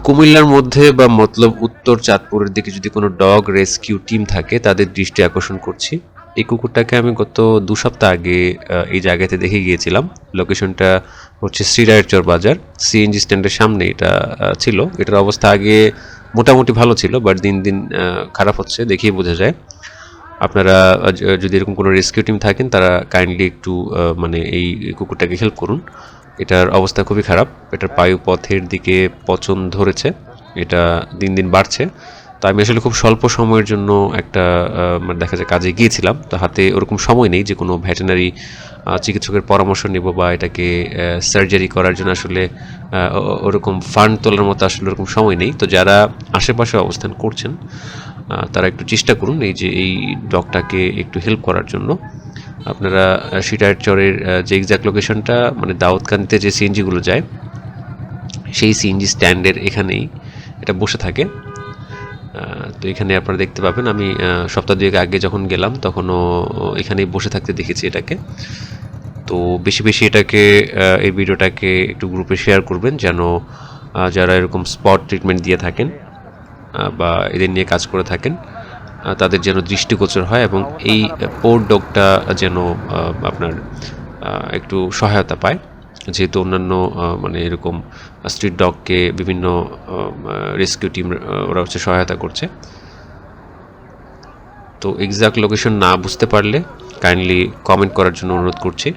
কুমিল্লার মধ্যে বা মতলব উত্তর চাঁদপুরের দিকে যদি কোনো ডগ রেস্কিউ টিম থাকে তাদের দৃষ্টি আকর্ষণ করছি। এই কুকুরটাকে আমি গত 2 সপ্তাহ আগে এই জায়গাতে দেখে গিয়েছিলাম। লোকেশনটা হচ্ছে শ্রীরায়েরচর বাজার, সিএনজি স্ট্যান্ডের সামনে এটা ছিল। এটার অবস্থা আগে মোটামুটি ভালো ছিল, বাট দিন দিন খারাপ হচ্ছে, দেখেই বোঝা যায়। আপনারা যদি এরকম কোনো রেস্কিউ টিম থাকেন তারা কাইন্ডলি একটু মানে এই কুকুরটাকে হেল্প করুন। এটার অবস্থা খুবই খারাপ, এটার পায়ুপথের দিকে পচন ধরেছে, এটা দিন দিন বাড়ছে। তো আমি আসলে খুব স্বল্প সময়ের জন্য একটা মানে দেখা যায় কাজে গিয়েছিলাম, তো হাতে ওরকম সময় নেই যে কোনো ভেটেরিনারি চিকিৎসকের পরামর্শ নেব বা এটাকে সার্জারি করার জন্য আসলে ওরকম ফান্ড তোলার মতো আসলে ওরকম সময় নেই। তো যারা আশেপাশে অবস্থান করছেন তারা একটু চেষ্টা করুন এই যে এই ডগটাকে একটু হেল্প করার জন্য। আপনারা সিরায়েরচরের যে এক্সাক্ট লোকেশনটা মানে দাউদকান্দিতে যে সিএনজিগুলো যায় সেই সিএনজি স্ট্যান্ডের এখানেই এটা বসে থাকে। তো এখানে আপনারা দেখতে পাবেন, আমি সপ্তাহ দুয়েক আগে যখন গেলাম তখনও এখানেই বসে থাকতে দেখেছি এটাকে। তো বেশি বেশি এটাকে এই ভিডিওটাকে একটু গ্রুপে শেয়ার করবেন যেন যারা এরকম স্পট ট্রিটমেন্ট দিয়ে থাকেন বা এদের নিয়ে কাজ করে থাকেন তাদের যেন দৃষ্টিগোচর হয় এবং এই পোর ডগটা যেন আপনার একটু সহায়তা পায়, যেহেতু অন্যান্য মানে এরকম স্ট্রিট ডগকে বিভিন্ন রেস্কিউ টিম ওরা হচ্ছে সহায়তা করছে। তো এক্সাক্ট লোকেশন না বুঝতে পারলে কাইন্ডলি কমেন্ট করার জন্য অনুরোধ করছি।